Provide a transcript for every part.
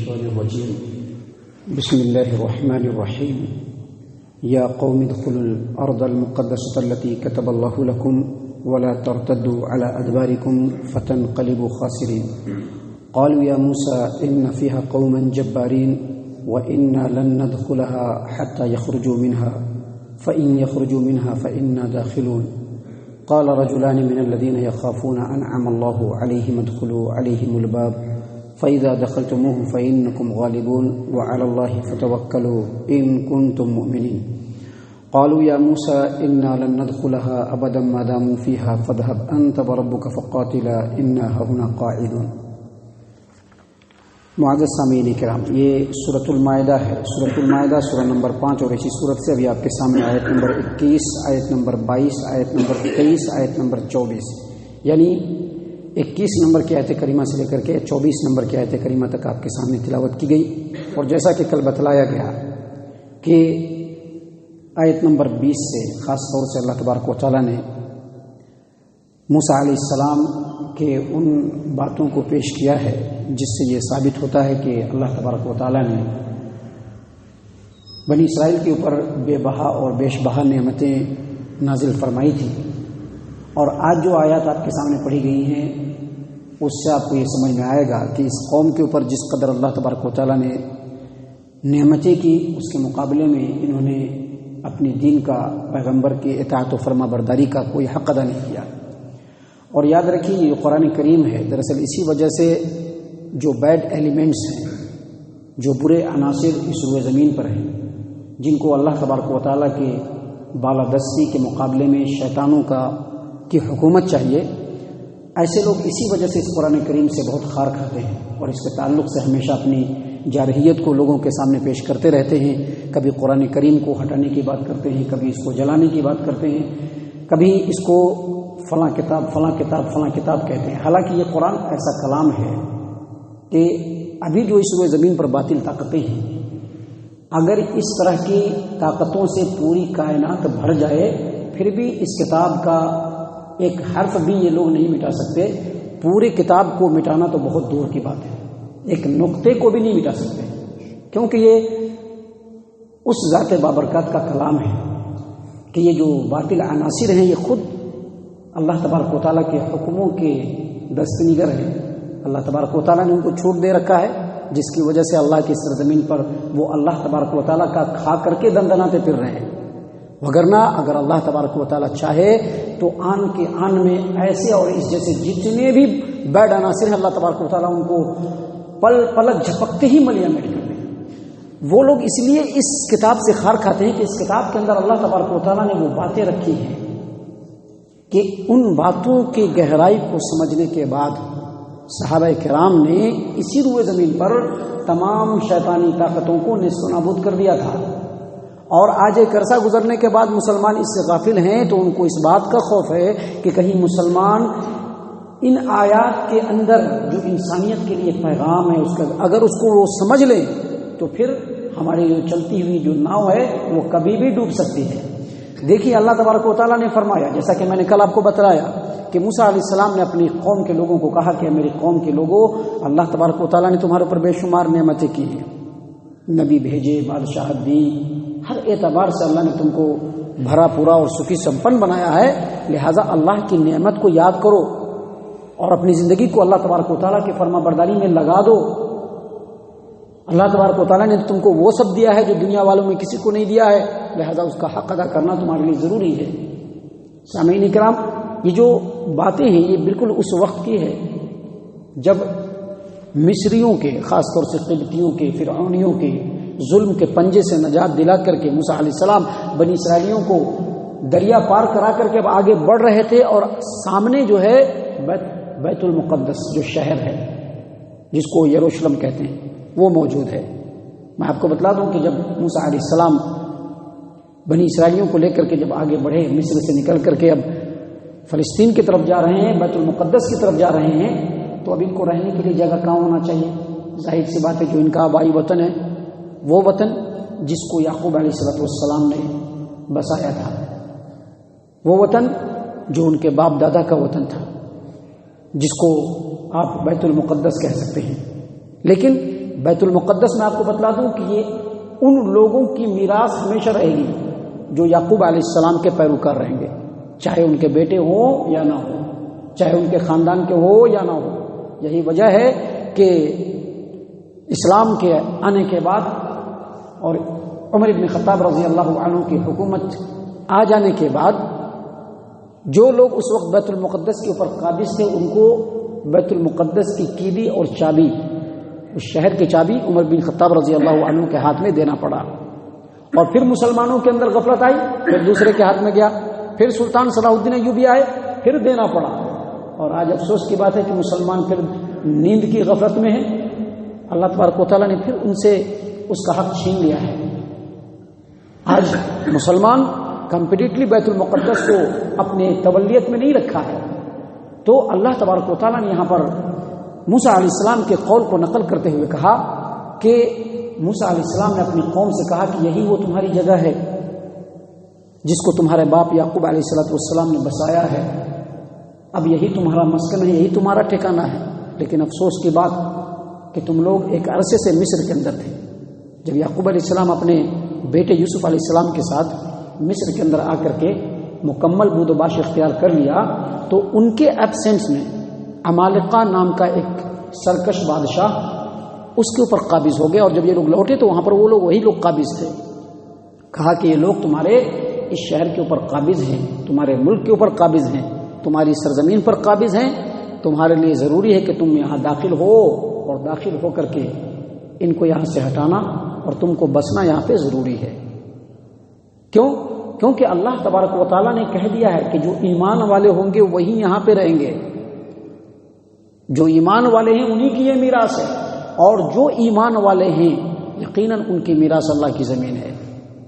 الشيطان الرجيم بسم الله الرحمن الرحيم يا قوم ادخلوا الأرض المقدسة التي كتب الله لكم ولا ترتدوا على أدباركم فتنقلبوا خاسرين قالوا يا موسى إن فيها قوما جبارين وإنا لن ندخلها حتى يخرجوا منها فإن يخرجوا منها فإنا داخلون قال رجلان من الذين يخافون أنعم الله عليهم ادخلوا عليهم الباب فإذا دخلتموه فإنكم غالبون وعلى الله فتوكلوا إن كنتم مؤمنين قالوا يا موسى إنا لن ندخلها أبدا ما داموا فيها فاذهب أنت وربك فقاتلا إنا هنا قاعدون. معزز سامعین کرام، یہ سورۃ المائدہ ہے. سورۃ المائدہ سورہ نمبر 5 اور اسی سورت سے ابھی آپ کے سامنے آیت نمبر 21، آیت نمبر 22، آیت نمبر 23، آیت نمبر 24، یعنی 21 نمبر کی آیت کریمہ سے لے کر کے 24 نمبر کی آیت کریمہ تک آپ کے سامنے تلاوت کی گئی. اور جیسا کہ کل بتلایا گیا کہ آیت نمبر 20 سے خاص طور سے اللہ تبارک و تعالیٰ نے موسیٰ علیہ السلام کے ان باتوں کو پیش کیا ہے جس سے یہ ثابت ہوتا ہے کہ اللہ تبارک و تعالیٰ نے بنی اسرائیل کے اوپر بے بہا اور بیش بہا نعمتیں نازل فرمائی تھی. اور آج جو آیات آپ کے سامنے پڑھی گئی ہیں اس سے آپ کو یہ سمجھ میں آئے گا کہ اس قوم کے اوپر جس قدر اللہ تبارک و تعالیٰ نے نعمتیں کی، اس کے مقابلے میں انہوں نے اپنی دین کا، پیغمبر کی اطاعت و فرما برداری کا کوئی حق ادا نہیں کیا. اور یاد رکھیے یہ قرآن کریم ہے، دراصل اسی وجہ سے جو بیڈ ایلیمنٹس ہیں، جو برے عناصر اس روئے زمین پر ہیں، جن کو اللہ تبارک و تعالیٰ کے بالادستی کے مقابلے میں شیطانوں کی حکومت چاہیے، ایسے لوگ اسی وجہ سے اس قرآن کریم سے بہت خار کھاتے ہیں اور اس کے تعلق سے ہمیشہ اپنی جارحیت کو لوگوں کے سامنے پیش کرتے رہتے ہیں. کبھی قرآن کریم کو ہٹانے کی بات کرتے ہیں، کبھی اس کو جلانے کی بات کرتے ہیں، کبھی اس کو فلاں کتاب فلاں کتاب فلاں کتاب کہتے ہیں. حالانکہ یہ قرآن ایسا کلام ہے کہ ابھی جو اس روئے زمین پر باطل طاقتیں ہیں، اگر اس طرح کی طاقتوں سے پوری کائنات بھر جائے پھر بھی اس کتاب کا ایک حرف بھی یہ لوگ نہیں مٹا سکتے. پوری کتاب کو مٹانا تو بہت دور کی بات ہے، ایک نقطے کو بھی نہیں مٹا سکتے، کیونکہ یہ اس ذات بابرکات کا کلام ہے کہ یہ جو باطل عناصر ہیں یہ خود اللہ تبارک و تعالیٰ کے حکموں کے دست نگر ہیں. اللہ تبارک و تعالیٰ نے ان کو چھوٹ دے رکھا ہے، جس کی وجہ سے اللہ کی سرزمین پر وہ اللہ تبارک و تعالیٰ کا کھا کر کے دندناتے پھر رہے ہیں. وگرنہ اگر اللہ تبارک و تعالیٰ چاہے تو آن کے آن میں ایسے اور اس جیسے جتنے بھی بیڈ عناصر ہیں اللہ تبارک و تعالیٰ ان کو پلک جھپکتے ہی ملیاں میٹ کر دیں. وہ لوگ اس لیے اس کتاب سے خار کھاتے ہیں کہ اس کتاب کے اندر اللہ تبارک و تعالیٰ نے وہ باتیں رکھی ہیں کہ ان باتوں کی گہرائی کو سمجھنے کے بعد صحابہ کرام نے اسی روئے زمین پر تمام شیطانی طاقتوں کو نیست و نابود کر دیا تھا. اور آج ایک عرصہ گزرنے کے بعد مسلمان اس سے غافل ہیں تو ان کو اس بات کا خوف ہے کہ کہیں مسلمان ان آیات کے اندر جو انسانیت کے لیے پیغام ہے اس کا اگر اس کو وہ سمجھ لیں تو پھر ہماری جو چلتی ہوئی جو ناؤ ہے وہ کبھی بھی ڈوب سکتی ہے. دیکھیے اللہ تبارک و تعالیٰ نے فرمایا، جیسا کہ میں نے کل آپ کو بتلایا کہ موسیٰ علیہ السلام نے اپنی قوم کے لوگوں کو کہا کہ میری قوم کے لوگوں، اللہ تبارک و تعالیٰ نے تمہارے اوپر بے شمار نعمتیں کی ہیں، نبی بھیجے، بادشاہت دی، ہر اعتبار سے اللہ نے تم کو بھرا پورا اور سکھی سمپن بنایا ہے. لہٰذا اللہ کی نعمت کو یاد کرو اور اپنی زندگی کو اللہ تبارک و تعالیٰ کی فرما برداری میں لگا دو. اللہ تبارک و تعالیٰ نے تم کو وہ سب دیا ہے جو دنیا والوں میں کسی کو نہیں دیا ہے، لہذا اس کا حق ادا کرنا تمہارے لیے ضروری ہے. سامعین کرام، یہ جو باتیں ہیں یہ بالکل اس وقت کی ہے جب مصریوں کے، خاص طور سے قبطیوں کے، فرعونیوں کے ظلم کے پنجے سے نجات دلا کر کے موسیٰ علیہ السلام بنی اسرائیلیوں کو دریا پار کرا کر کے اب آگے بڑھ رہے تھے اور سامنے جو ہے بیت المقدس جو شہر ہے جس کو یروشلم کہتے ہیں وہ موجود ہے. میں آپ کو بتلا دوں کہ جب موسیٰ علیہ السلام بنی اسرائیلیوں کو لے کر کے جب آگے بڑھے، مصر سے نکل کر کے اب فلسطین کی طرف جا رہے ہیں، بیت المقدس کی طرف جا رہے ہیں، تو اب ان کو رہنے کے لیے جگہ کہاں ہونا چاہیے؟ ظاہر سی بات ہے جو ان کا آبائی وطن ہے وہ وطن جس کو یعقوب علیہ السلام نے بسایا تھا، وہ وطن جو ان کے باپ دادا کا وطن تھا، جس کو آپ بیت المقدس کہہ سکتے ہیں. لیکن بیت المقدس میں آپ کو بتلا دوں کہ یہ ان لوگوں کی میراث ہمیشہ رہے گی جو یعقوب علیہ السلام کے پیروکار رہیں گے، چاہے ان کے بیٹے ہوں یا نہ ہوں، چاہے ان کے خاندان کے ہو یا نہ ہو۔ یہی وجہ ہے کہ اسلام کے آنے کے بعد اور عمر بن خطاب رضی اللہ عنہ کی حکومت آ جانے کے بعد جو لوگ اس وقت بیت المقدس کے اوپر قابض تھے ان کو بیت المقدس کی کیلی اور چابی، اس شہر کی چابی عمر بن خطاب رضی اللہ عنہ کے ہاتھ میں دینا پڑا۔ اور پھر مسلمانوں کے اندر غفلت آئی، پھر دوسرے کے ہاتھ میں گیا، پھر سلطان صلاح الدین ایوبی آئے، پھر دینا پڑا۔ اور آج افسوس کی بات ہے کہ مسلمان پھر نیند کی غفلت میں ہیں، اللہ تبارک و تعالیٰ نے پھر ان سے اس کا حق چھین لیا ہے۔ آج مسلمان کمپلیٹلی بیت المقدس کو اپنے تولیت میں نہیں رکھا ہے، تو اللہ تبارک و تعالیٰ نے یہاں پر موسیٰ علیہ السلام کے قول کو نقل کرتے ہوئے کہا کہ موسیٰ علیہ السلام نے اپنی قوم سے کہا کہ یہی وہ تمہاری جگہ ہے جس کو تمہارے باپ یعقوب علیہ السلام نے بسایا ہے، اب یہی تمہارا مسکن ہے، یہی تمہارا ٹھکانہ ہے۔ لیکن افسوس کی بات کہ تم لوگ ایک عرصے سے مصر کے اندر تھے۔ جب یعقوب علیہ السلام اپنے بیٹے یوسف علیہ السلام کے ساتھ مصر کے اندر آ کر کے مکمل بود و باش اختیار کر لیا تو ان کے ایبسنس میں عمالقہ نام کا ایک سرکش بادشاہ اس کے اوپر قابض ہو گئے، اور جب یہ لوگ لوٹے تو وہاں پر وہ لوگ وہی لوگ قابض تھے۔ کہا کہ یہ لوگ تمہارے اس شہر کے اوپر قابض ہیں، تمہارے ملک کے اوپر قابض ہیں، تمہاری سرزمین پر قابض ہیں، تمہارے لیے ضروری ہے کہ تم یہاں داخل ہو، اور داخل ہو کر کے ان کو یہاں سے ہٹانا اور تم کو بسنا یہاں پہ ضروری ہے۔ کیونکہ اللہ تبارک و تعالیٰ نے کہہ دیا ہے کہ جو ایمان والے ہوں گے وہی یہاں پہ رہیں گے، جو ایمان والے ہیں انہی کی یہ میراث ہے، اور جو ایمان والے ہیں یقیناً ان کی میراث اللہ کی زمین ہے۔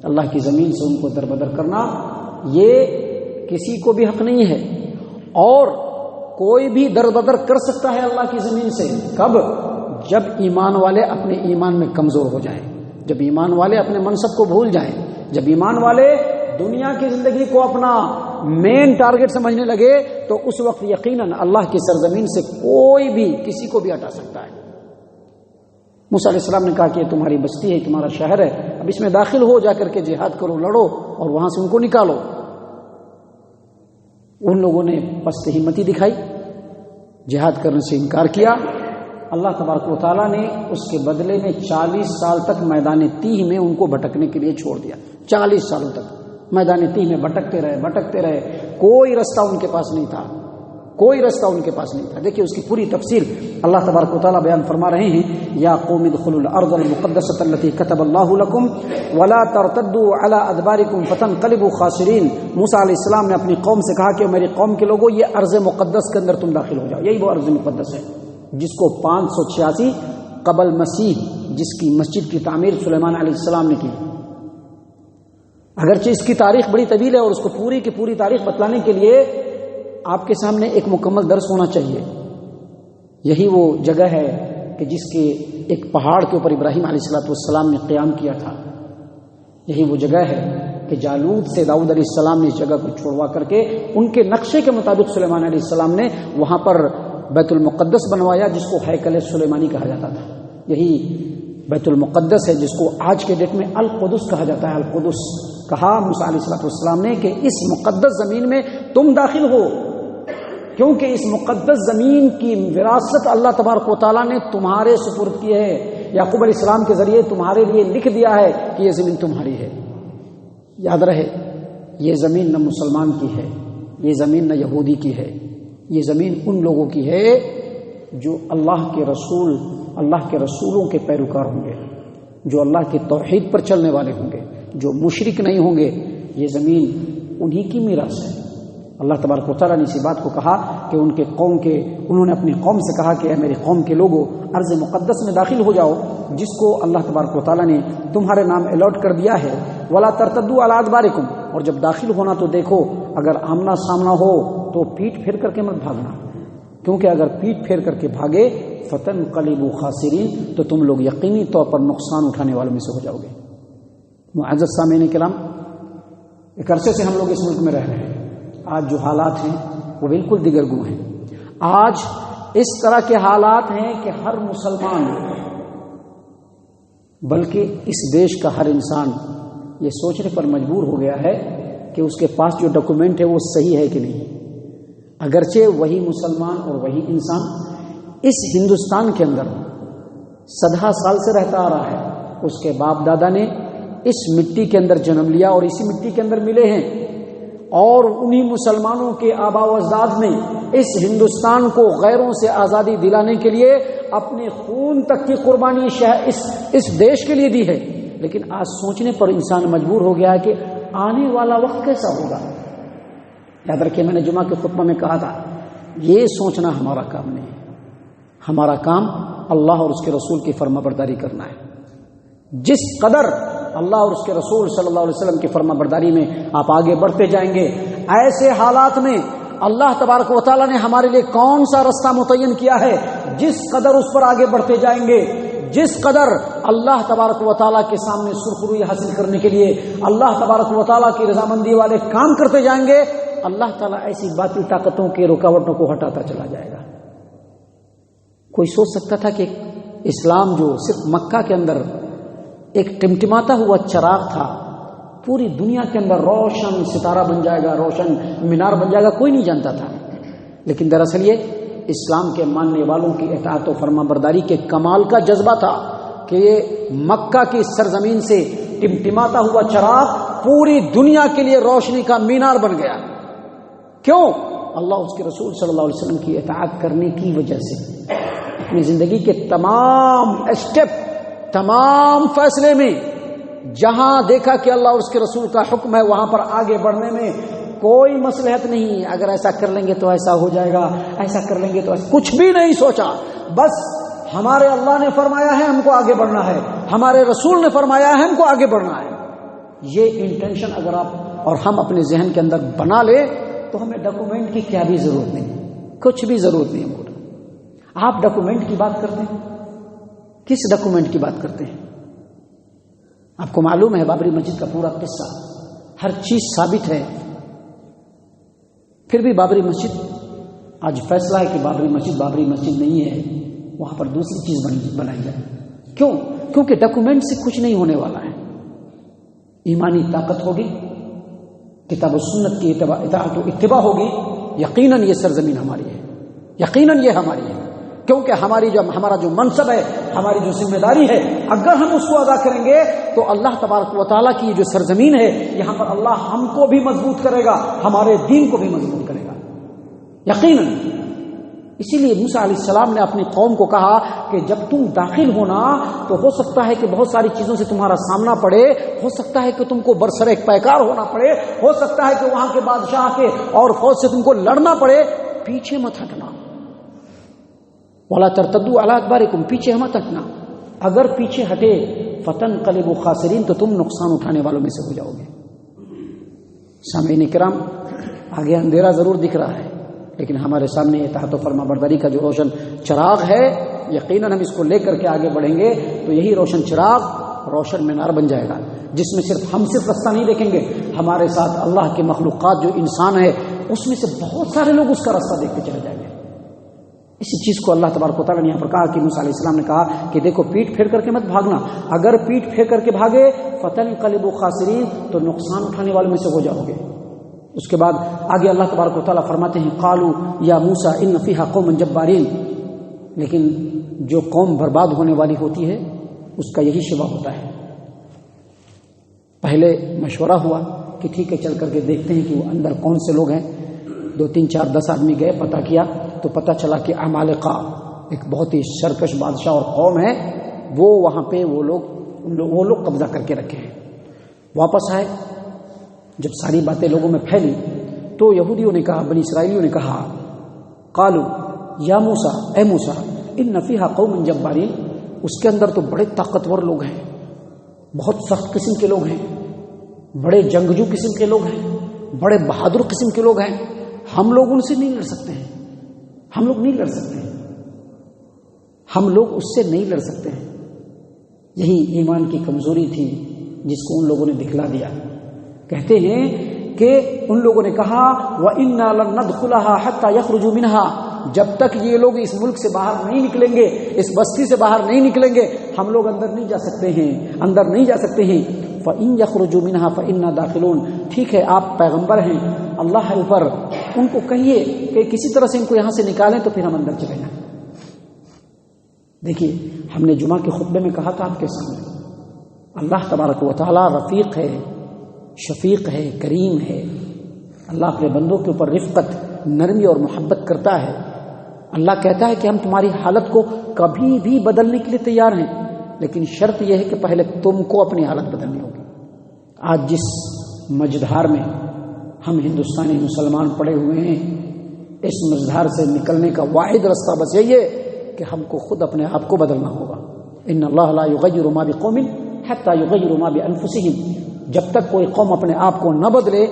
اللہ کی زمین سے ان کو دربدر کرنا یہ کسی کو بھی حق نہیں ہے، اور کوئی بھی دربدر کر سکتا ہے اللہ کی زمین سے۔ کب؟ جب ایمان والے اپنے ایمان میں کمزور ہو جائیں، جب ایمان والے اپنے منصب کو بھول جائیں، جب ایمان والے دنیا کی زندگی کو اپنا مین ٹارگٹ سمجھنے لگے، تو اس وقت یقیناً اللہ کی سرزمین سے کوئی بھی کسی کو بھی ہٹا سکتا ہے۔ موسیٰ علیہ السلام نے کہا کہ یہ تمہاری بستی ہے، تمہارا شہر ہے، اب اس میں داخل ہو، جا کر کے جہاد کرو، لڑو اور وہاں سے ان کو نکالو۔ ان لوگوں نے پست ہمتی دکھائی، جہاد کرنے سے انکار کیا۔ اللہ تبارک و تعالیٰ نے اس کے بدلے میں 40 سال تک میدان تیہ میں ان کو بھٹکنے کے لیے چھوڑ دیا۔ 40 سالوں تک میدان تیہ میں بھٹکتے رہے، کوئی رستہ ان کے پاس نہیں تھا، کوئی رستہ ان کے پاس نہیں تھا۔ دیکھیے اس کی پوری تفصیل اللہ تبارک و تعالیٰ بیان فرما رہے ہیں، یا قوم ادخلوا الارض المقدسۃ التي كتب اللہ لكم ولا ترتدوا على ادباركم فتنقلبوا خاسرین۔ موسیٰ علیہ السلام نے اپنی قوم سے کہا کہ میری قوم کے لوگوں یہ ارض مقدس کے اندر تم داخل ہو جاؤ، یہی وہ ارض مقدس ہے جس کو 586 قبل مسیح، جس کی مسجد کی تعمیر سلیمان علیہ السلام نے کی۔ اگرچہ اس کی تاریخ بڑی طویل ہے اور اس کو پوری کی پوری تاریخ بتلانے کے لیے آپ کے سامنے ایک مکمل درس ہونا چاہیے۔ یہی وہ جگہ ہے کہ جس کے ایک پہاڑ کے اوپر ابراہیم علیہ السلام نے قیام کیا تھا۔ یہی وہ جگہ ہے کہ جالوت سے داؤد علیہ السلام نے اس جگہ کو چھوڑوا کر کے ان کے نقشے کے مطابق سلیمان علیہ السلام نے وہاں پر بیت المقدس بنوایا، جس کو ہیکل سلیمانی کہا جاتا تھا۔ یہی بیت المقدس ہے جس کو آج کے ڈیٹ میں القدس کہا جاتا ہے۔ القدس کہا موسیٰ علیہ السلام نے کہ اس مقدس زمین میں تم داخل ہو، کیونکہ اس مقدس زمین کی وراثت اللہ تبارک و تعالیٰ نے تمہارے سپرد کی ہے، یعقوب علیہ السلام کے ذریعے تمہارے لیے لکھ دیا ہے کہ یہ زمین تمہاری ہے۔ یاد رہے، یہ زمین نہ مسلمان کی ہے، یہ زمین نہ یہودی کی ہے، یہ زمین ان لوگوں کی ہے جو اللہ کے رسولوں کے پیروکار ہوں گے، جو اللہ کے توحید پر چلنے والے ہوں گے، جو مشرک نہیں ہوں گے۔ یہ زمین انہی کی میراث ہے۔ اللہ تبارک و تعالیٰ نے اسی بات کو کہا کہ انہوں نے اپنی قوم سے کہا کہ اے میری قوم کے لوگوں، ارض مقدس میں داخل ہو جاؤ جس کو اللہ تبارک و تعالیٰ نے تمہارے نام الاٹ کر دیا ہے۔ ولا ترتدوا علی ادبارکم، اور جب داخل ہونا تو دیکھو اگر آمنا سامنا ہو تو پیٹ پھیر کر کے مت بھاگنا، کیونکہ اگر پیٹ پھیر کر کے بھاگے فتنقلبوا خاسرین، تو تم لوگ یقینی طور پر نقصان اٹھانے والوں میں سے ہو جاؤ گے۔ معزز سامعین کرام، ایک عرصے سے ہم لوگ اس ملک میں رہ رہے ہیں۔ آج جو حالات ہیں وہ بالکل دیگرگوں ہیں۔ آج اس طرح کے حالات ہیں کہ ہر مسلمان بلکہ اس دیش کا ہر انسان یہ سوچنے پر مجبور ہو گیا ہے کہ اس کے پاس جو ڈاکومنٹ ہے وہ صحیح ہے کہ نہیں. اگرچہ وہی مسلمان اور وہی انسان اس ہندوستان کے اندر 100 سال سے رہتا آ رہا ہے، اس کے باپ دادا نے اس مٹی کے اندر جنم لیا اور اسی مٹی کے اندر ملے ہیں، اور انہی مسلمانوں کے آبا و اجداد نے اس ہندوستان کو غیروں سے آزادی دلانے کے لیے اپنے خون تک کی قربانی اس دیش کے لیے دی ہے. لیکن آج سوچنے پر انسان مجبور ہو گیا ہے کہ آنے والا وقت کیسا ہوگا. یاد رکھیے، میں نے جمعہ کے خطبہ میں کہا تھا یہ سوچنا ہمارا کام نہیں ہے. ہمارا کام اللہ اور اس کے رسول کی فرما برداری کرنا ہے. جس قدر اللہ اور اس کے رسول صلی اللہ علیہ وسلم کی فرما برداری میں آپ آگے بڑھتے جائیں گے، ایسے حالات میں اللہ تبارک و تعالیٰ نے ہمارے لیے کون سا رستہ متعین کیا ہے، جس قدر اس پر آگے بڑھتے جائیں گے، جس قدر اللہ تبارک و تعالیٰ کے سامنے سرخروئی حاصل کرنے کے لیے اللہ تبارک و تعالیٰ کی رضامندی والے کام کرتے جائیں گے، اللہ تعالیٰ ایسی باطل طاقتوں کی رکاوٹوں کو ہٹاتا چلا جائے گا. کوئی سوچ سکتا تھا کہ اسلام جو صرف مکہ کے اندر ایک ٹمٹماتا ہوا چراغ تھا، پوری دنیا کے اندر روشن ستارہ بن جائے گا، روشن مینار بن جائے گا، کوئی نہیں جانتا تھا. لیکن دراصل یہ اسلام کے ماننے والوں کی اطاعت و فرما برداری کے کمال کا جذبہ تھا کہ یہ مکہ کی سرزمین سے ٹمٹماتا ہوا چراغ پوری دنیا کے لیے روشنی کا مینار بن گیا. کیوں؟ اللہ اس کے رسول صلی اللہ علیہ وسلم کی اطاعت کرنے کی وجہ سے. اپنی زندگی کے تمام اسٹیپ، تمام فیصلے میں جہاں دیکھا کہ اللہ اور اس کے رسول کا حکم ہے، وہاں پر آگے بڑھنے میں کوئی مصلحت نہیں. اگر ایسا کر لیں گے تو ایسا ہو جائے گا، ایسا کر لیں گے تو ایسا، کچھ بھی نہیں سوچا. بس ہمارے اللہ نے فرمایا ہے ہم کو آگے بڑھنا ہے، ہمارے رسول نے فرمایا ہے ہم کو آگے بڑھنا ہے. یہ انٹینشن اگر آپ اور ہم اپنے ذہن کے اندر بنا لے تو ہمیں ڈاکومنٹ کی کیا بھی ضرورت نہیں، کچھ بھی ضرورت نہیں. ہم کو آپ ڈاکومنٹ کی بات کرتے ہیں، کس ڈاکومنٹ کی بات کرتے ہیں؟ آپ کو معلوم ہے بابری مسجد کا پورا قصہ، ہر چیز ثابت ہے. پھر بھی بابری مسجد، آج فیصلہ ہے کہ بابری مسجد نہیں ہے، وہاں پر دوسری چیز بنائی جائے. کیوں؟ کیونکہ ڈاکومنٹ سے کچھ نہیں ہونے والا ہے. ایمانی طاقت ہوگی، کتاب و سنت کی اطاعت و اتباع ہوگی، یقیناً یہ سرزمین ہماری ہے، یقیناً یہ ہماری ہے. کیونکہ ہمارا جو منصب ہے، ہماری جو ذمہ داری ہے، اگر ہم اس کو ادا کریں گے تو اللہ تبارک و تعالیٰ کی جو سرزمین ہے یہاں پر اللہ ہم کو بھی مضبوط کرے گا، ہمارے دین کو بھی مضبوط کرے گا یقیناً. اسی لیے موسیٰ علیہ السلام نے اپنی قوم کو کہا کہ جب تم داخل ہونا تو ہو سکتا ہے کہ بہت ساری چیزوں سے تمہارا سامنا پڑے، ہو سکتا ہے کہ تم کو برسر پیکار ہونا پڑے، ہو سکتا ہے کہ وہاں کے بادشاہ کے اور فوج سے تم کو لڑنا پڑے. پیچھے مت ہٹنا، وَلَا تَرْتَدُّوا عَلَىٰ أَدْبَارِكُمْ، پیچھے مت ہٹنا. اگر پیچھے ہٹے فَتَنْقَلِبُوا خَاسِرِينَ، تو تم نقصان اٹھانے والوں میں سے ہو جاؤ گے. سامعین کرام، آگے اندھیرا ضرور دکھ رہا ہے لیکن ہمارے سامنے اطاعت و فرما برداری کا جو روشن چراغ ہے، یقیناً ہم اس کو لے کر کے آگے بڑھیں گے تو یہی روشن چراغ روشن مینار بن جائے گا، جس میں ہم صرف رستہ نہیں دیکھیں گے، ہمارے ساتھ اللہ کے مخلوقات جو انسان ہے اس میں سے بہت سارے لوگ اس کا رستہ دیکھتے چلے جائیں گے. اسی چیز کو اللہ تبارک و تعالیٰ نے یہاں پر کہا کہ موسیٰ علیہ السلام نے کہا کہ دیکھو پیٹ پھیر کر کے مت بھاگنا، اگر پیٹ پھیر کر کے بھاگے فَتَنْقَلِبُوا خَاسِرِينَ، تو نقصان اٹھانے والوں میں سے ہو جاؤ گے. اس کے بعد آگے اللہ تبارک و تعالیٰ فرماتے ہیں قالوا یا موسیٰ ان فیہا قوم جبارین، لیکن جو قوم برباد ہونے والی ہوتی ہے اس کا یہی شبہ ہوتا ہے. پہلے مشورہ ہوا کہ ٹھیک ہے چل کر کے دیکھتے ہیں کہ وہ اندر کون سے لوگ ہیں. 2 3 4 10 آدمی گئے، پتہ کیا تو پتہ چلا کہ عمالقہ ایک بہت ہی سرکش بادشاہ اور قوم ہے، وہ وہاں پہ وہ لوگ قبضہ کر کے رکھے ہیں. واپس آئے، جب ساری باتیں لوگوں میں پھیلی تو یہودیوں نے کہا، بنی اسرائیلیوں نے کہا قالوا یا موسیٰ، اے موسیٰ ان فیہا قوم جبارین، اس کے اندر تو بڑے طاقتور لوگ ہیں، بہت سخت قسم کے لوگ ہیں، بڑے جنگجو قسم کے لوگ ہیں، بڑے بہادر قسم کے لوگ ہیں، ہم لوگ ان سے نہیں لڑ سکتے ہیں، ہم لوگ نہیں لڑ سکتے ہیں، ہم لوگ اس سے نہیں لڑ سکتے ہیں. یہی ایمان کی کمزوری تھی جس کو ان لوگوں نے دکھلا دیا. کہتے ہیں کہ ان لوگوں نے کہا وَإِنَّا لَن نَدْخُلَهَا حَتَّى يَخْرُجُوا مِنْهَا، جب تک یہ لوگ اس ملک سے باہر نہیں نکلیں گے، اس بستی سے باہر نہیں نکلیں گے، ہم لوگ اندر نہیں جا سکتے ہیں فَإِن يَخْرُجُوا مِنْهَا فَإِنَّا دَاخِلُونَ۔ ٹھیک ہے، آپ پیغمبر ہیں، اللہ ہے اوپر، ان کو کہیے کہ کسی طرح سے ان کو یہاں سے نکالیں تو پھر ہم اندر چلے جائیں۔ دیکھیے، ہم نے جمعہ کے خطبے میں کہا تھا آپ کے سامنے، اللہ تبارک و تعالی رفیق ہے، شفیق ہے، کریم ہے۔ اللہ اپنے بندوں کے اوپر رفقت، نرمی اور محبت کرتا ہے۔ اللہ کہتا ہے کہ ہم تمہاری حالت کو کبھی بھی بدلنے کے لیے تیار ہیں، لیکن شرط یہ ہے کہ پہلے تم کو اپنی حالت بدلنی ہوگی۔ آج جس مجدھار میں ہم ہندوستانی مسلمان پڑے ہوئے ہیں، اس مجدھار سے نکلنے کا واحد راستہ بس یہی ہے کہ ہم کو خود اپنے آپ کو بدلنا ہوگا۔ ان اللہ لا یغیر ما بقوم حتی یغیر ما بانفسہم۔ جب تک کوئی قوم اپنے آپ کو نہ بدلے،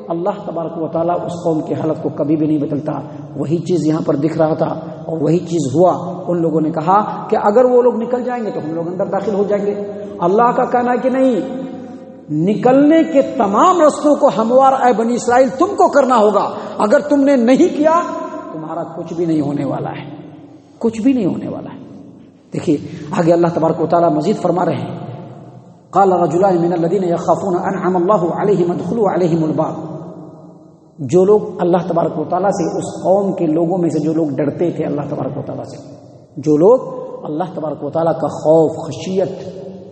اللہ تبارک و تعالیٰ اس قوم کی حالت کو کبھی بھی نہیں بدلتا۔ وہی چیز یہاں پر دکھ رہا تھا اور وہی چیز ہوا۔ ان لوگوں نے کہا کہ اگر وہ لوگ نکل جائیں گے تو ہم لوگ اندر داخل ہو جائیں گے۔ اللہ کا کہنا ہے کہ نہیں، نکلنے کے تمام رستوں کو ہموار اے بنی اسرائیل تم کو کرنا ہوگا۔ اگر تم نے نہیں کیا، تمہارا کچھ بھی نہیں ہونے والا ہے، کچھ بھی نہیں ہونے والا ہے۔ دیکھیے آگے اللہ تبارک و تعالیٰ مزید فرما رہے ہیں، قال رجلان من الذين يخافون انعم الله عليهم ادخلوا عليهم الباب۔ جو لوگ اللہ تبارک و تعالیٰ سے، اس قوم کے لوگوں میں سے جو لوگ ڈرتے تھے اللہ تبارک و تعالیٰ سے، جو لوگ اللہ تبارک و تعالیٰ کا خوف، خشیت،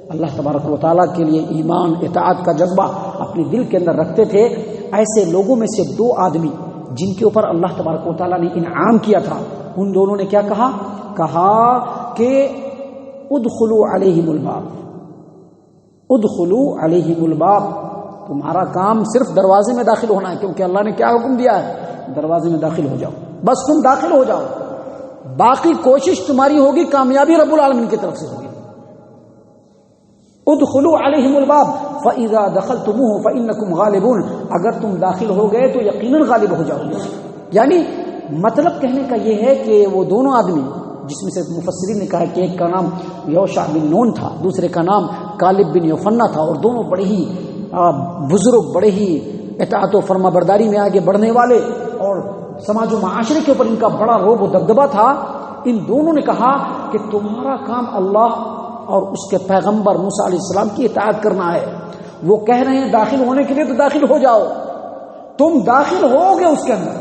اللہ تبارک و تعالیٰ کے لیے ایمان، اطاعت کا جذبہ اپنے دل کے اندر رکھتے تھے، ایسے لوگوں میں سے دو آدمی جن کے اوپر اللہ تبارک و تعالیٰ نے انعام کیا تھا، ان دونوں نے کیا کہا کہ ادخلوا علیہم الباب، ادخلوا علیہم الباب، تمہارا کام صرف دروازے میں داخل ہونا ہے، کیونکہ اللہ نے کیا حکم دیا ہے، دروازے میں داخل ہو جاؤ، بس تم داخل ہو جاؤ، باقی کوشش تمہاری ہوگی، کامیابی رب العالمین کی طرف سے ہوگی۔ ادخلوا علیہم الباب فاذا دخلتموه فانکم غالبون، اگر تم داخل ہو گئے تو یقیناً غالب ہو جاؤ گے۔ یعنی مطلب کہنے کا یہ ہے کہ وہ دونوں آدمی، جس میں سے مفسرین نے کہا کہ ایک کا نام یوشع بن نون تھا، دوسرے کا نام کالب بن یوفنا تھا، اور دونوں بڑے ہی بزرگ، بڑے ہی اطاعت و فرما برداری میں آگے بڑھنے والے، اور سماج و معاشرے کے اوپر ان کا بڑا رعب و دبدبہ تھا۔ ان دونوں نے کہا کہ تمہارا کام اللہ اور اس کے پیغمبر موسیٰ علیہ السلام کی اطاعت کرنا ہے۔ وہ کہہ رہے ہیں داخل ہونے کے لیے تو داخل ہو جاؤ، تم داخل ہوگے، اس کے اندر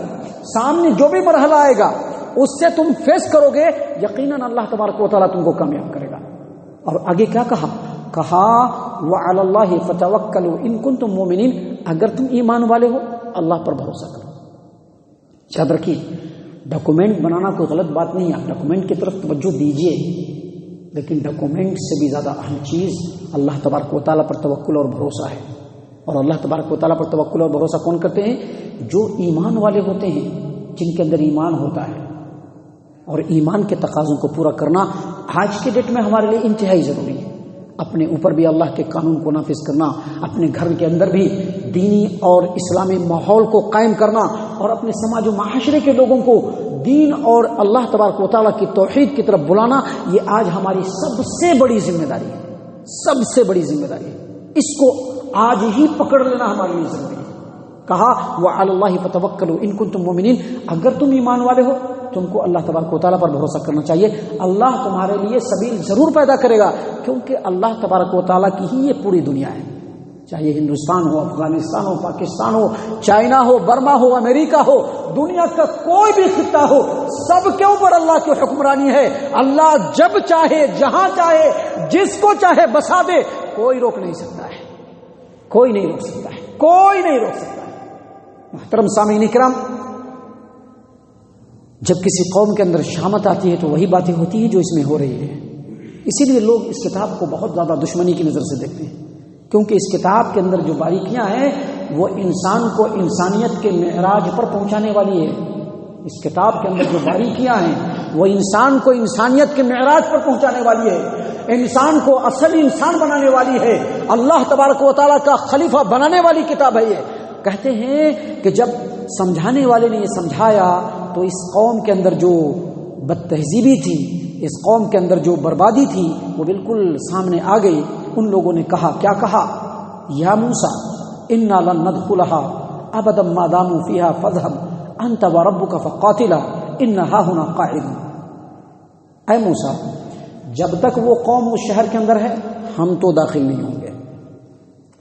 سامنے جو بھی مرحلہ آئے گا اس سے تم فیس کرو گے، یقیناً اللہ تبارک و تعالیٰ تم کو کامیاب کرے گا۔ اور آگے کیا کہا وَعَلَى اللَّهِ فَتَوَكَّلُوا إِن كُنتُم مُؤْمِنِينَ، اگر تم ایمان والے ہو اللہ پر بھروسہ کرو۔ یاد رکھیے، ڈاکومنٹ بنانا کوئی غلط بات نہیں ہے، آپ ڈاکومنٹ کی طرف توجہ دیجیے، لیکن ڈاکومنٹ سے بھی زیادہ اہم چیز اللہ تبارک و تعالیٰ پر توکل اور بھروسہ ہے۔ اور اللہ تبارک و تعالیٰ پر توکل اور بھروسہ کون کرتے ہیں؟ جو ایمان والے ہوتے ہیں، جن کے اندر ایمان ہوتا ہے، اور ایمان کے تقاضوں کو پورا کرنا آج کے ڈیٹ میں ہمارے لیے انتہائی ضروری ہے۔ اپنے اوپر بھی اللہ کے قانون کو نافذ کرنا، اپنے گھر کے اندر بھی دینی اور اسلامی ماحول کو قائم کرنا، اور اپنے سماج و معاشرے کے لوگوں کو دین اور اللہ تبارک و تعالیٰ کی توحید کی طرف بلانا، یہ آج ہماری سب سے بڑی ذمہ داری ہے، سب سے بڑی ذمہ داری ہے۔ اس کو آج ہی پکڑ لینا ہمارے لیے ضروری ہے۔ کہا وَعَلَى اللَّهِ فَتَوَكَّلُوا إِن كُنتُم مُؤْمِنِينَ، اگر تم ایمان والے ہو تم کو اللہ تبارک و تعالیٰ پر بھروسہ کرنا چاہیے۔ اللہ تمہارے لیے سبیل ضرور پیدا کرے گا، کیونکہ اللہ تبارک و تعالیٰ کی ہی یہ پوری دنیا ہے، چاہے ہندوستان ہو، افغانستان ہو، پاکستان ہو، چائنا ہو، برما ہو، امریکہ ہو، دنیا کا کوئی بھی خطہ ہو، سب کے اوپر اللہ کی حکمرانی ہے۔ اللہ جب چاہے، جہاں چاہے، جس کو چاہے بسا دے، کوئی روک نہیں سکتا ہے، کوئی نہیں روک سکتا ہے، کوئی نہیں روک سکتا ہے۔ محترم سامعین کرام، جب کسی قوم کے اندر شامت آتی ہے تو وہی باتیں ہوتی ہیں جو اس میں ہو رہی ہیں۔ اسی لیے لوگ اس کتاب کو بہت زیادہ دشمنی کی نظر سے دیکھتے ہیں، کیونکہ اس کتاب کے اندر جو باریکیاں ہیں وہ انسان کو انسانیت کے معراج پر پہنچانے والی ہے۔ اس کتاب کے اندر جو باریکیاں ہیں وہ انسان کو انسانیت کے معراج پر پہنچانے والی ہے، انسان کو اصل انسان بنانے والی ہے، اللہ تبارک و تعالیٰ کا خلیفہ بنانے والی کتاب ہے یہ۔ کہتے ہیں کہ جب سمجھانے والے نے یہ سمجھایا تو اس قوم کے اندر جو بد تہذیبی تھی، اس قوم کے اندر جو بربادی تھی، وہ بالکل سامنے آ گئی۔ ان لوگوں نے کہا، کیا کہا؟ یا موسیٰ انا لن ندخلها ابدا ما داموا فيها فاذهب انت وربك فقاتلا انہا ہنا قاعد، اے موسیٰ جب تک وہ قوم اس شہر کے اندر ہے ہم تو داخل نہیں ہوں گے،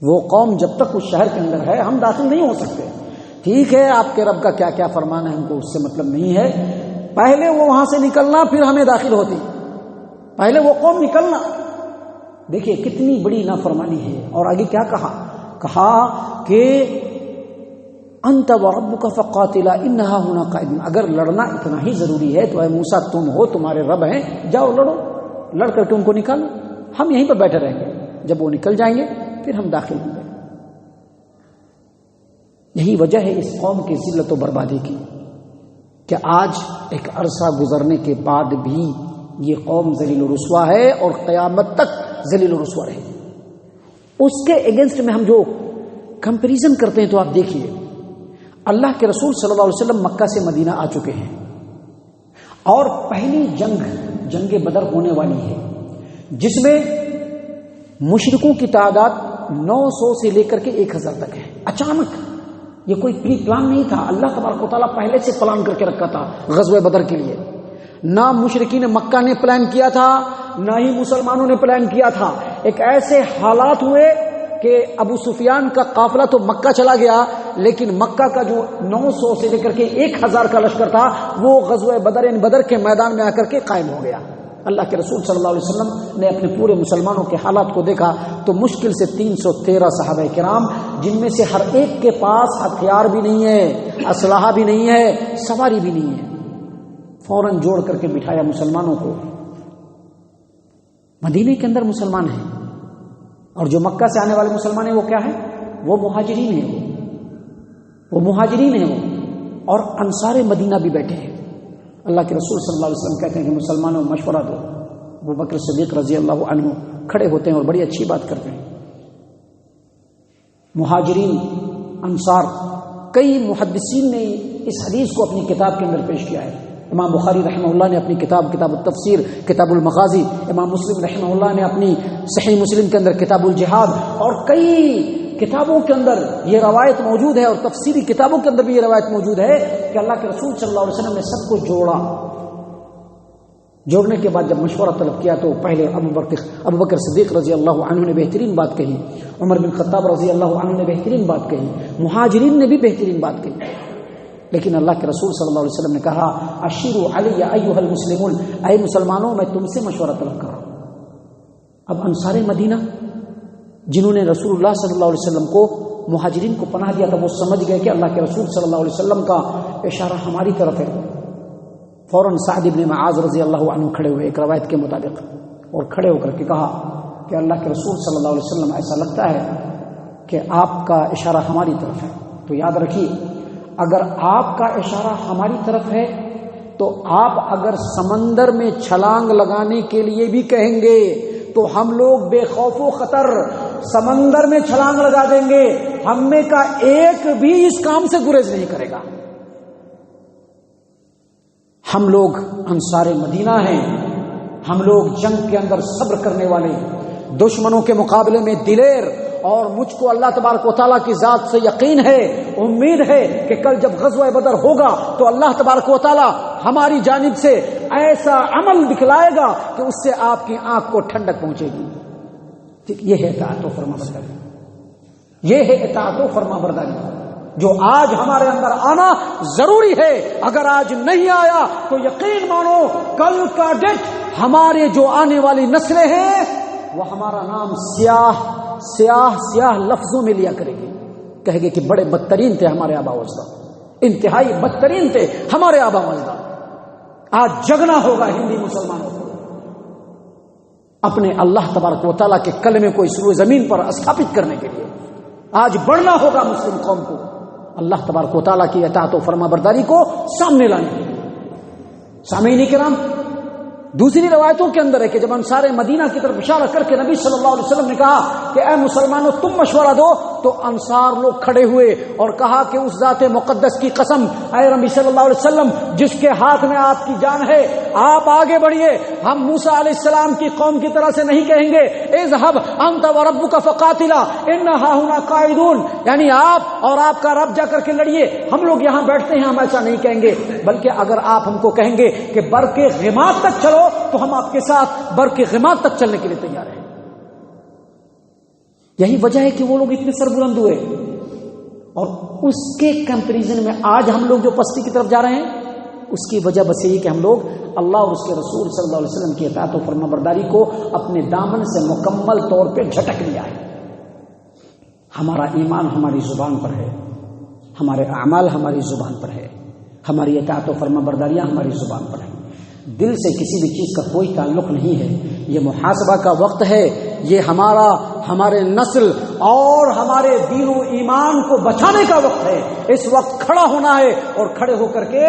وہ قوم جب تک اس شہر کے اندر ہے ہم داخل نہیں ہو سکتے۔ ٹھیک ہے آپ کے رب کا کیا کیا فرمان ہے ہم کو اس سے مطلب نہیں ہے، پہلے وہ وہاں سے نکلنا پھر ہمیں داخل ہوتی، پہلے وہ قوم نکلنا۔ دیکھیے کتنی بڑی نافرمانی ہے۔ اور آگے کیا کہا کہ انت وربک فقاتلا انہا ہنا قاعد، اگر لڑنا اتنا ہی ضروری ہے تو اے موسیٰ تم ہو، تمہارے رب ہیں، جاؤ لڑو، لڑ کر کے ان کو نکالو، ہم یہیں پر بیٹھے رہیں گے، جب وہ نکل جائیں گے پھر ہم داخل ہوں گے۔ یہی وجہ ہے اس قوم کی ذلت و بربادی کی کہ آج ایک عرصہ گزرنے کے بعد بھی یہ قوم ذلیل و رسوا ہے اور قیامت تک ذلیل و رسوا رہے۔ اس کے اگینسٹ میں ہم جو کمپیریزن کرتے ہیں تو آپ دیکھیے اللہ کے رسول صلی اللہ علیہ وسلم مکہ سے مدینہ آ چکے ہیں اور پہلی جنگ بدر ہونے والی ہے، جس میں مشرکوں کی تعداد 900 سے لے کر کے 1000 تک ہے۔ اچانک یہ کوئی پری پلان نہیں تھا، اللہ تبارک و تعالیٰ پہلے سے پلان کر کے رکھا تھا غزوہ بدر کے لیے۔ نہ مشرکین مکہ نے پلان کیا تھا نہ ہی مسلمانوں نے پلان کیا تھا۔ ایک ایسے حالات ہوئے کہ ابو سفیان کا قافلہ تو مکہ چلا گیا، لیکن مکہ کا جو 900 سے لے کر کے 1000 کا لشکر تھا وہ غزوہ بدر کے میدان میں آ کر کے قائم ہو گیا۔ اللہ کے رسول صلی اللہ علیہ وسلم نے اپنے پورے مسلمانوں کے حالات کو دیکھا تو مشکل سے 313 صحابہ کرام، جن میں سے ہر ایک کے پاس ہتھیار بھی نہیں ہے، اسلحہ بھی نہیں ہے، سواری بھی نہیں ہے، فوراً جوڑ کر کے بٹھایا مسلمانوں کو۔ مدینے کے اندر مسلمان ہیں اور جو مکہ سے آنے والے مسلمان ہیں وہ کیا ہے؟ وہ مہاجرین ہیں، وہ مہاجرین ہیں اور انصار مدینہ بھی بیٹھے ہیں۔ اللہ کے رسول صلی اللہ علیہ وسلم کہتے ہیں کہ مسلمانوں مشورہ دو۔ ابو بکر صدیق رضی اللہ عنہ کھڑے ہوتے ہیں اور بڑی اچھی بات کرتے ہیں۔ مہاجرین انصار، کئی محدثین نے اس حدیث کو اپنی کتاب کے اندر پیش کیا ہے۔ امام بخاری رحمہ اللہ نے اپنی کتاب التفسیر کتاب المغازی، امام مسلم رحمہ اللہ نے اپنی صحیح مسلم کے اندر کتاب الجہاد، اور کئی کتابوں کے اندر یہ روایت موجود ہے اور تفسیری کتابوں کے اندر بھی یہ روایت موجود ہے کہ اللہ کے رسول صلی اللہ علیہ وسلم نے سب کو جوڑا۔ جوڑنے کے بعد جب مشورہ طلب کیا تو پہلے ابو بکر صدیق رضی اللہ عنہ نے بہترین بات کہی، عمر بن خطاب رضی اللہ عنہ نے بہترین بات کہی، مہاجرین نے بھی بہترین بات کہی، لیکن اللہ کے رسول صلی اللہ علیہ وسلم نے کہا اشیروا علی ایھا المسلمون، اے مسلمانوں میں تم سے مشورہ طلب کر رہا ہوں۔ اب انصار مدینہ جنہوں نے رسول اللہ صلی اللہ علیہ وسلم کو، مہاجرین کو پناہ دیا تھا، وہ سمجھ گئے کہ اللہ کے رسول صلی اللہ علیہ وسلم کا اشارہ ہماری طرف ہے۔ فوراً سعد بن معاذ رضی اللہ عنہ کھڑے ہوئے ایک روایت کے مطابق، اور کھڑے ہو کر کے کہا کہ اللہ کے رسول صلی اللہ علیہ وسلم ایسا لگتا ہے کہ آپ کا اشارہ ہماری طرف ہے، تو یاد رکھیے اگر آپ کا اشارہ ہماری طرف ہے تو آپ اگر سمندر میں چھلانگ لگانے کے لیے بھی کہیں گے تو ہم لوگ بے خوف و خطر سمندر میں چھلانگ لگا دیں گے، ہم میں کا ایک بھی اس کام سے گریز نہیں کرے گا۔ ہم لوگ انصار مدینہ ہیں، ہم لوگ جنگ کے اندر صبر کرنے والے، دشمنوں کے مقابلے میں دلیر، اور مجھ کو اللہ تبارک و تعالیٰ کی ذات سے یقین ہے، امید ہے کہ کل جب غزوہ بدر ہوگا تو اللہ تبارک و تعالیٰ ہماری جانب سے ایسا عمل دکھلائے گا کہ اس سے آپ کی آنکھ کو ٹھنڈک پہنچے گی۔ یہ ہے اطاعت و فرما برداری، یہ ہے اطاعت و فرما برداری جو آج ہمارے اندر آنا ضروری ہے۔ اگر آج نہیں آیا تو یقین مانو کل کا ڈٹ ہمارے جو آنے والی نسلیں ہیں وہ ہمارا نام سیاہ لفظوں میں لیا کرے گی، کہے گے کہ بڑے بدترین تھے ہمارے آبا و اجداد، انتہائی بدترین تھے ہمارے آبا و اجداد۔ آج جگنا ہوگا ہندی مسلمانوں کو، اپنے اللہ تبارک و تعالیٰ کے کلمے کو اس روئے زمین پر استھاپت کرنے کے لیے آج بڑھنا ہوگا مسلم قوم کو، اللہ تبارک و تعالیٰ کی اطاعت و فرما برداری کو سامنے لانے کے لیے۔ سامعین کرام، دوسری روایتوں کے اندر ہے کہ جب انصار مدینہ کی طرف اشارہ کر کے نبی صلی اللہ علیہ وسلم نے کہا کہ اے مسلمانوں تم مشورہ دو، تو انصار لوگ کھڑے ہوئے اور کہا کہ اس ذات مقدس کی قسم، اے نبی صلی اللہ علیہ وسلم جس کے ہاتھ میں آپ کی جان ہے، آپ آگے بڑھیے، ہم موسیٰ علیہ السلام کی قوم کی طرح سے نہیں کہیں گے اذهب انت وربك فقاتلا ان هاهنا قاعدون، یعنی آپ اور آپ کا رب جا کر کے لڑیے، ہم لوگ یہاں بیٹھتے ہیں، ہم ایسا نہیں کہیں گے، بلکہ اگر آپ ہم کو کہیں گے کہ برق غماد تک چلو تو ہم آپ کے ساتھ برق غماد تک چلنے کے لیے تیار ہیں۔ یہی وجہ ہے کہ وہ لوگ اتنے سربلند ہوئے، اور اس کے کمپیریزن میں آج ہم لوگ جو پستی کی طرف جا رہے ہیں اس کی وجہ بس یہی کہ ہم لوگ اللہ اور اس کے رسول صلی اللہ علیہ وسلم کی اطاعت و فرما برداری کو اپنے دامن سے مکمل طور پہ جھٹک لیا ہے۔ ہمارا ایمان ہماری زبان پر ہے، ہمارے اعمال ہماری زبان پر ہے، ہماری اطاعت و فرما برداریاں ہماری زبان پر ہیں، دل سے کسی بھی چیز کا کوئی تعلق نہیں ہے۔ یہ محاسبہ کا وقت ہے، یہ ہمارے نسل اور ہمارے دین و ایمان کو بچانے کا وقت ہے۔ اس وقت کھڑا ہونا ہے اور کھڑے ہو کر کے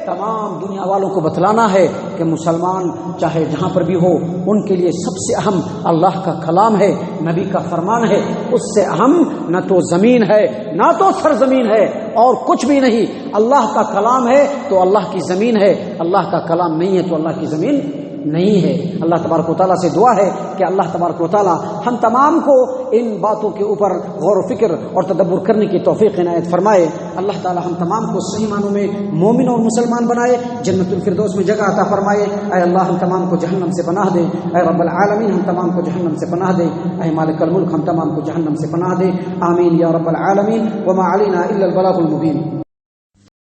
تمام دنیا والوں کو بتلانا ہے کہ مسلمان چاہے جہاں پر بھی ہو، ان کے لیے سب سے اہم اللہ کا کلام ہے، نبی کا فرمان ہے، اس سے اہم نہ تو زمین ہے نہ تو سرزمین ہے اور کچھ بھی نہیں۔ اللہ کا کلام ہے تو اللہ کی زمین ہے، اللہ کا کلام نہیں ہے تو اللہ کی زمین نہیں ہے۔ اللہ تبارک و تعالیٰ سے دعا ہے کہ اللہ تبارک و تعالیٰ ہم تمام کو ان باتوں کے اوپر غور و فکر اور تدبر کرنے کی توفیق عنایت فرمائے۔ اللہ تعالیٰ ہم تمام کو صحیح معنوں میں مومن اور مسلمان بنائے، جنت الفردوس میں جگہ عطا فرمائے۔ اے اللہ ہم تمام کو جہنم سے پناہ دے، اے رب العالمین ہم تمام کو جہنم سے پناہ دے، اے مالک الملک ہم تمام کو جہنم سے پناہ دے، آمین یا رب العالمین۔ وما علینا الا البلاغ المبین۔